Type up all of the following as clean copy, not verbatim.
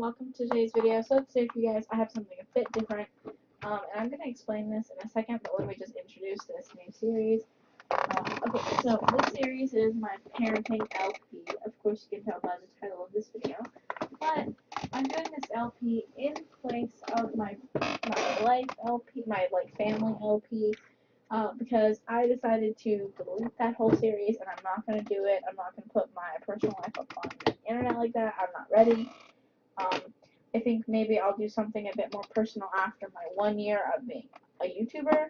welcome to today's video. So today for you guys, I have something a bit different, and I'm going to explain this in a second, but let me just introduce this new series. Okay, so this series is my Parenting LP. Of course, you can tell by the title of this video, but I'm doing this LP in place of my life LP, my family LP, because I decided to delete that whole series, and I'm not going to do it. I'm not going to put my personal life up on the internet like that. I'm not ready. I think maybe I'll do something a bit more personal after my 1 year of being a YouTuber,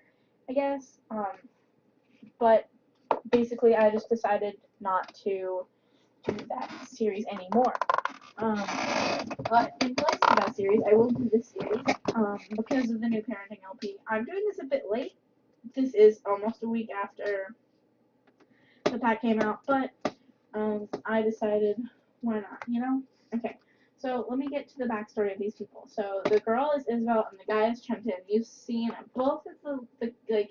I guess. But basically, I just decided not to do that series anymore. But in place of that series, I will do this series because of the new Parenting LP. I'm doing this a bit late. This is almost a week after the pack came out, but I decided, why not, you know? Okay. So let me get to the backstory of these people. So the girl is Isabel and the guy is Trenton. You've seen both of the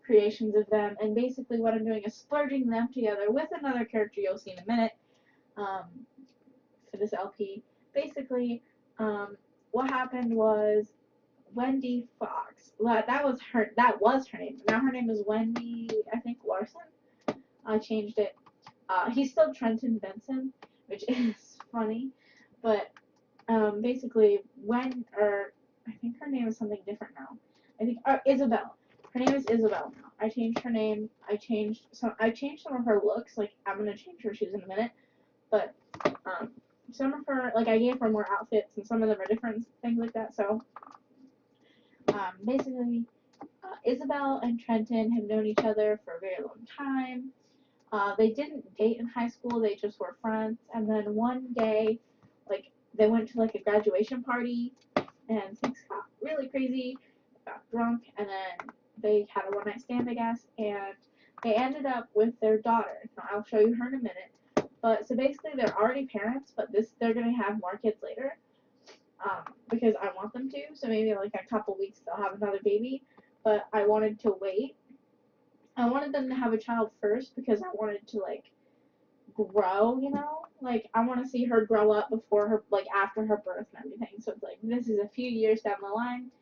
creations of them, and basically what I'm doing is splurging them together with another character you'll see in a minute for this LP. Basically, what happened was Wendy Fox. Well, that was her name. Now her name is Wendy, I think, Larson. I changed it. He's still Trenton Benson, which is funny. But basically, I think her name is something different now. I think Isabel. Her name is Isabel now. I changed her name. I changed some of her looks. Like, I'm gonna change her shoes in a minute. But some of her, I gave her more outfits, and some of them are different, things like that. So basically, Isabel and Trenton have known each other for a very long time. They didn't date in high school. They just were friends. And then one day, they went to a graduation party, and things got really crazy. Got drunk, and then they had a one-night stand, I guess, and they ended up with their daughter. Now, I'll show you her in a minute. But so basically, they're already parents, but they're gonna have more kids later, because I want them to. So maybe a couple weeks they'll have another baby. But I wanted to wait. I wanted them to have a child first because I wanted to grow, you know? I want to see her grow up before her, after her birth and everything. So it's this is a few years down the line.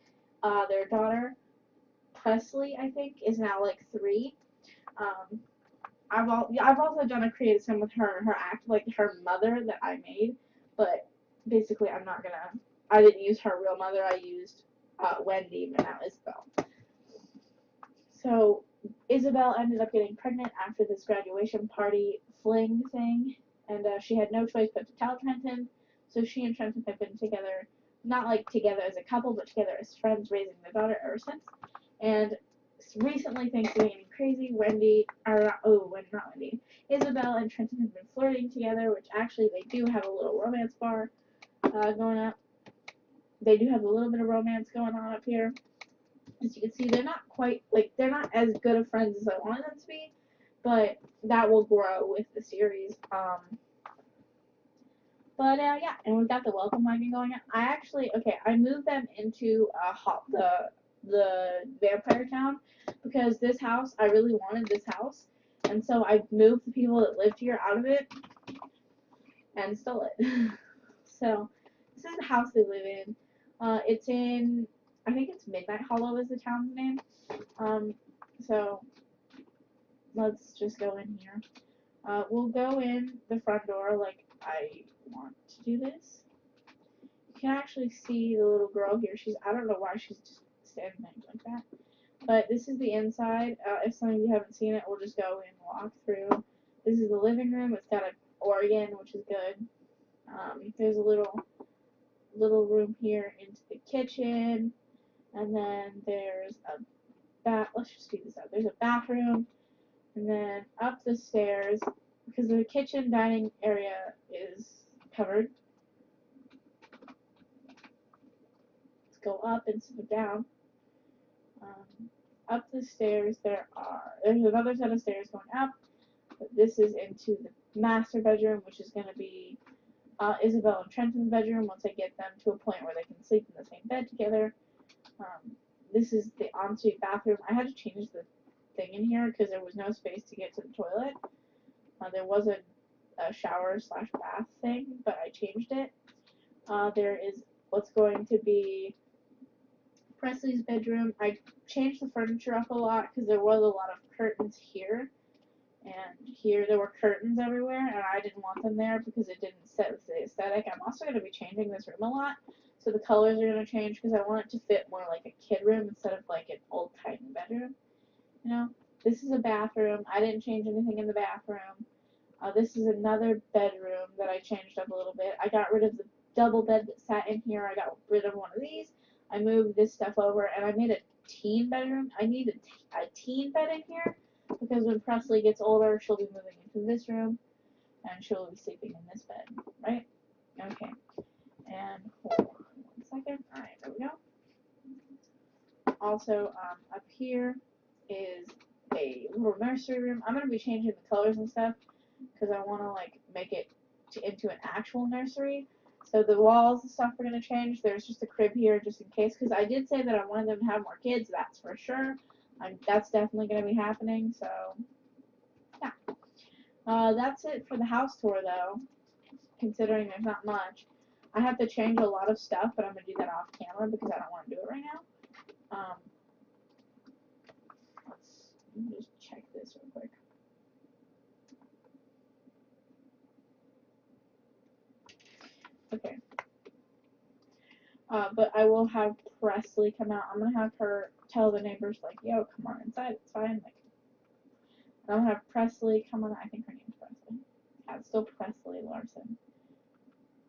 Their daughter, Presley, I think, is now 3. I've also done a creative sim with her act, her mother that I made, but basically I didn't use her real mother. I used Wendy, but now Isabel. So Isabel ended up getting pregnant after this graduation party fling thing, and she had no choice but to tell Trenton. So she and Trenton have been together, not together as a couple, but together as friends, raising their daughter ever since. And recently things are getting crazy. Isabel and Trenton have been flirting together, which actually they do have a little romance bar going up. They do have a little bit of romance going on up here. As you can see, they're not quite, they're not as good of friends as I wanted them to be, but that will grow with the series. Yeah, and we've got the welcome wagon going on. I moved them into the vampire town because this house, I really wanted this house, and so I moved the people that lived here out of it and stole it. So, this is the house they live in. It's in, I think it's Midnight Hollow is the town's name. So let's just go in here. We'll go in the front door I want to do this. You can actually see the little girl here. I don't know why she's just standing there like that. But this is the inside. If some of you haven't seen it, we'll just go and walk through. This is the living room. It's got an organ, which is good. There's a little room here into the kitchen. And then there's let's just do this out. There's a bathroom, and then up the stairs, because the kitchen dining area is covered. Let's go up instead of down. Up the stairs there's another set of stairs going up, but this is into the master bedroom, which is going to be Isabel and Trenton's bedroom once I get them to a point where they can sleep in the same bed together. This is the ensuite bathroom. I had to change the thing in here because there was no space to get to the toilet. There was a shower/bath thing, but I changed it. There is what's going to be Presley's bedroom. I changed the furniture up a lot because there was a lot of curtains here. And here there were curtains everywhere, and I didn't want them there because it didn't set with the aesthetic. I'm also going to be changing this room a lot, so the colors are going to change because I want it to fit more like a kid room instead of like an old-timey bedroom. You know, this is a bathroom. I didn't change anything in the bathroom. This is another bedroom that I changed up a little bit. I got rid of the double bed that sat in here. I got rid of one of these. I moved this stuff over, and I made a teen bedroom. I need a teen bed in here because when Presley gets older, she'll be moving into this room, and she'll be sleeping in this bed, right? Okay. And hold on 1 second. All right, there we go. Also, up here is a little nursery room. I'm gonna be changing the colors and stuff because I want to like make it into an actual nursery. So the walls and stuff are going to change. There's just a crib here just in case because I did say that I wanted them to have more kids. That's for sure. That's definitely going to be happening. So yeah. That's it for the house tour though, considering there's not much. I have to change a lot of stuff, but I'm going to do that off camera because I don't want to do it right now. Let me just check this real quick. Okay. But I will have Presley come out. I'm gonna have her tell the neighbors like, "Yo, come on inside. It's fine." Like, and I'm gonna have Presley come on. I think her name's Presley. Yeah, it's still Presley Larson,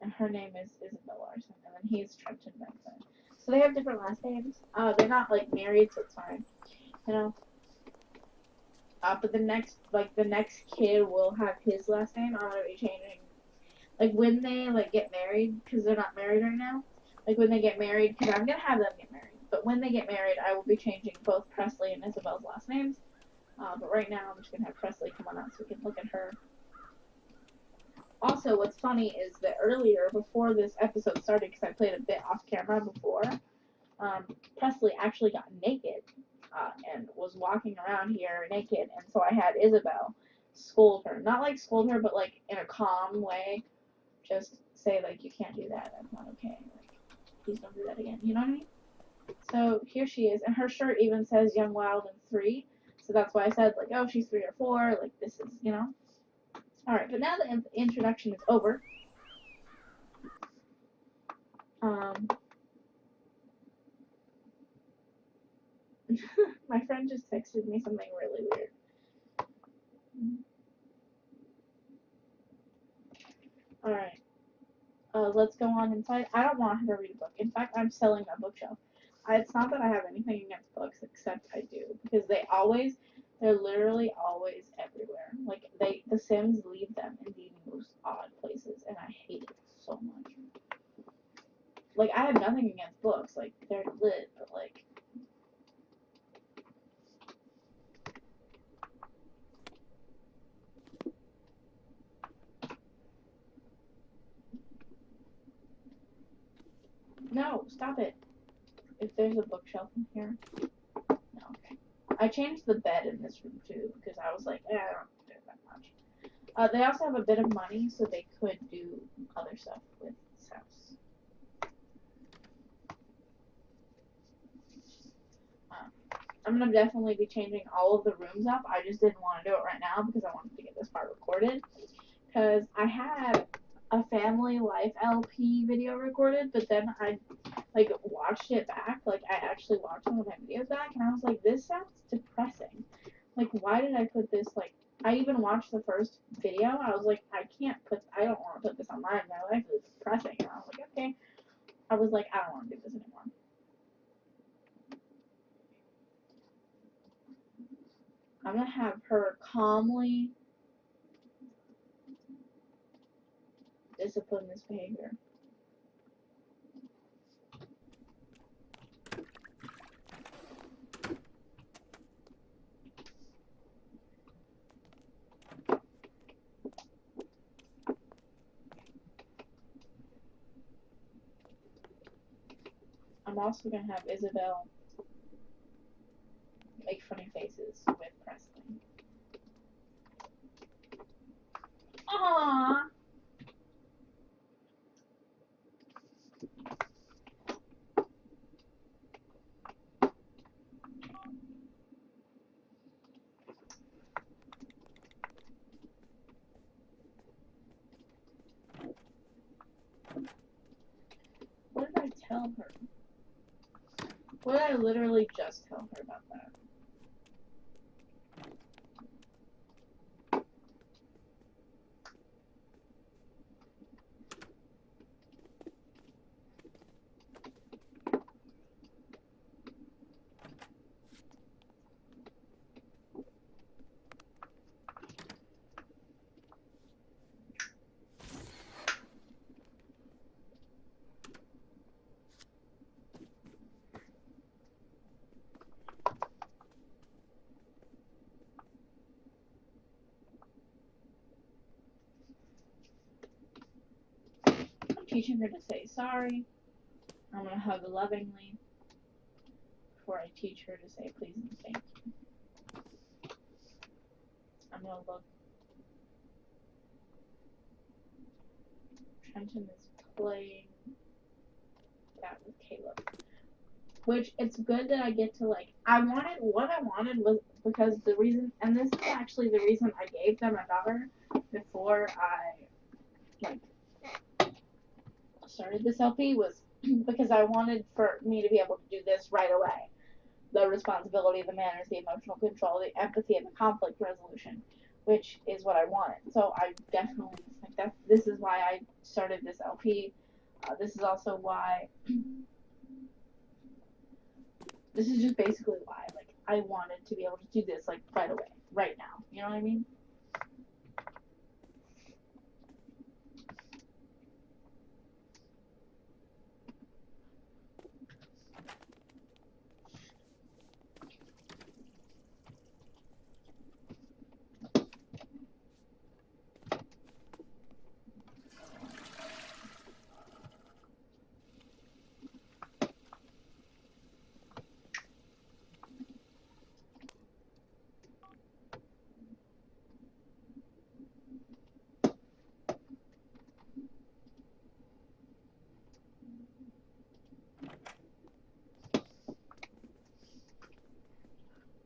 and her name is Isabel Larson, and then he's Trenton Benson. So they have different last names. They're not like married, so it's fine, you know. But the next kid will have his last name. I'm gonna be changing, like when they like get married, because they're not married right now. Like when they get married, because I'm gonna have them get married. But when they get married, I will be changing both Presley and Isabel's last names. But right now, I'm just gonna have Presley come on out so we can look at her. Also, what's funny is that earlier, before this episode started, because I played a bit off camera before, Presley actually got naked and was walking around here naked, and so I had Isabel scold her. Not like scold her, but like in a calm way. Just say like, you can't do that. That's not okay. Like, please don't do that again. You know what I mean? So here she is, and her shirt even says Young, Wild, and 3. So that's why I said like, oh, she's 3 or 4. Like this is, you know. All right, but now the introduction is over. My friend just texted me something really weird. All right. Let's go on inside. I don't want her to read a book. In fact, I'm selling my bookshelf. It's not that I have anything against books, except I do, because they're literally always everywhere. Like the Sims leave them in the most odd places, and I hate it so much. Like I have nothing against books, like they're lit, but like. No, stop it. If there's a bookshelf in here. No, okay. I changed the bed in this room too because I was like, I don't do it that much. They also have a bit of money, so they could do other stuff with this house. I'm gonna definitely be changing all of the rooms up. I just didn't want to do it right now because I wanted to get this part recorded. Because I had a family life LP video recorded, but then I like watched it back. Like I actually watched some of my videos back, and I was like, this sounds depressing. Like, why did I put this? Like, I even watched the first video. I was like, I don't want to put this online. My life is depressing. And I was like, okay. I was like, I don't want to do this anymore. I'm gonna have her calmly discipline this behavior. I'm also gonna have Isabel make funny faces with Presley. Aww. tell her? What did I literally just tell her about that? Teaching her to say sorry. I'm going to hug lovingly before I teach her to say please and thank you. I'm going to look. Trenton is playing that with Caleb. Which, it's good that I get to, like, what I wanted was, because the reason, and this is actually the reason I gave them a daughter before I, like, started this LP, was because I wanted for me to be able to do this right away. The responsibility, the manners, the emotional control, the empathy, and the conflict resolution, which is what I wanted. So I definitely, like, this is why I started this LP. This is also why, this is just basically why, like, I wanted to be able to do this, like, right away, right now. You know what I mean?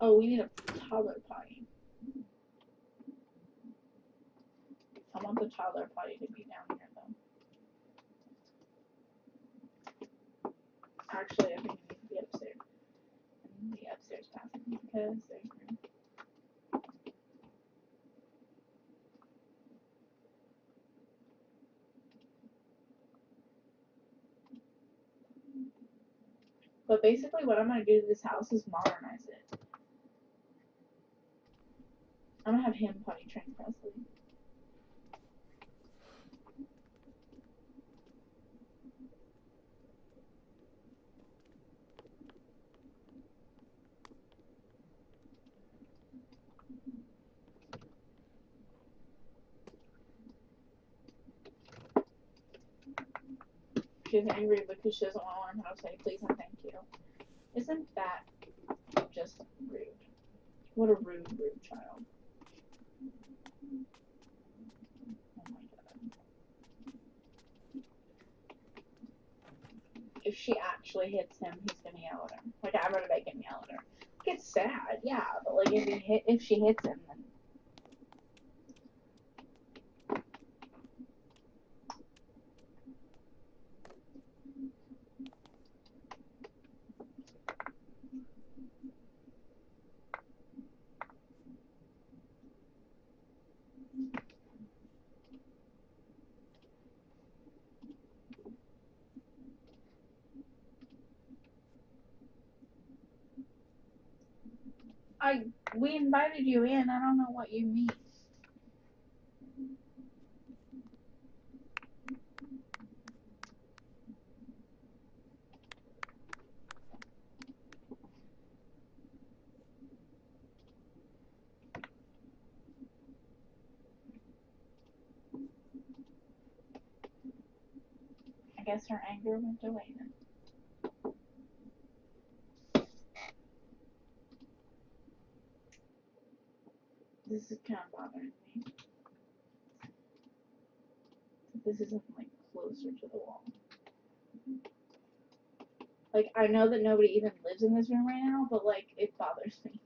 Oh, we need a toddler potty. I want the toddler potty to be down here, though. Actually, I think it needs to be upstairs. I need the upstairs bathroom because there's room. But basically, what I'm going to do to this house is modernize it. I'm going to have him potty train Presley. She's angry because she doesn't want to learn how to say please and thank you. Isn't that just rude? What a rude child. Oh my god. If she actually hits him, he's gonna yell at her. Like, I'm gonna make him yell at her. Like, it's sad, yeah, but like if she hits him, then we invited you in. I don't know what you mean. I guess her anger went away then. This is kind of bothering me. This isn't like closer to the wall. Like, I know that nobody even lives in this room right now, but like, it bothers me.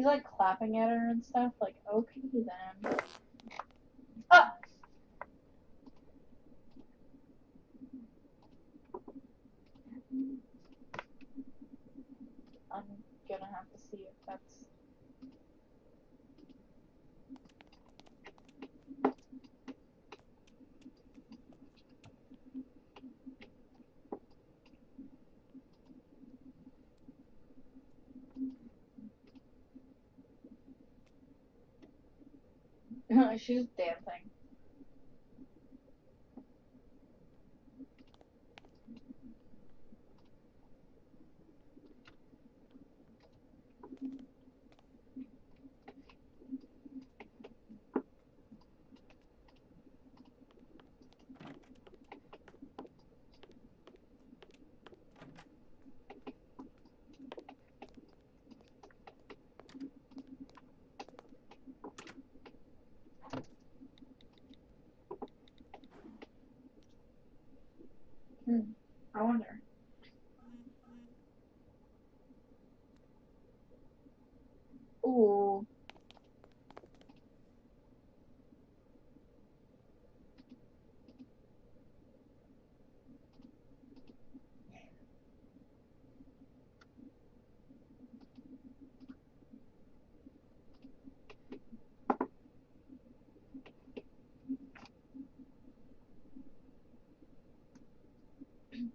He's like clapping at her and stuff. Like, okay then. Ah! I'm gonna have to see if that's. She's dancing. I wonder. Ooh.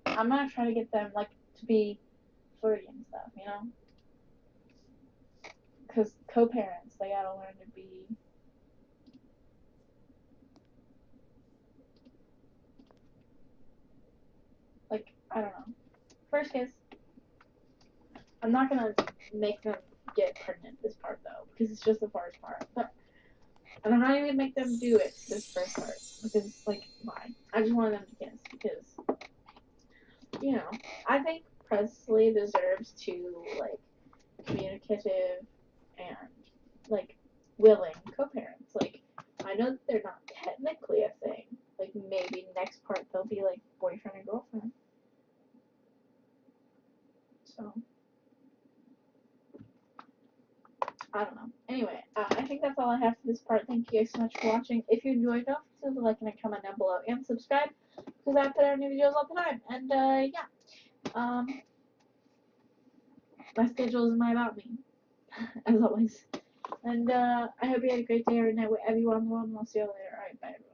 I'm gonna try to get them like to be flirty and stuff, you know? Because co-parents, they gotta learn to be. Like, I don't know. First kiss. I'm not gonna make them get pregnant this part though, because it's just the first part. But and I'm not even gonna make them do it this first part because like why? I just wanted them to kiss because you know I think Presley deserves to like communicative and like willing co-parents. Like I know that they're not technically a thing. Like maybe next part they'll be like boyfriend and girlfriend. So I don't know. Anyway, I think that's all I have for this part. Thank you guys so much for watching. If you enjoyed, don't forget to like and comment down below and subscribe because I put out new videos all the time. And yeah, my schedule is my about me, as always. And I hope you had a great day or night wherever you are in the world. And I'll see you later. All right, bye.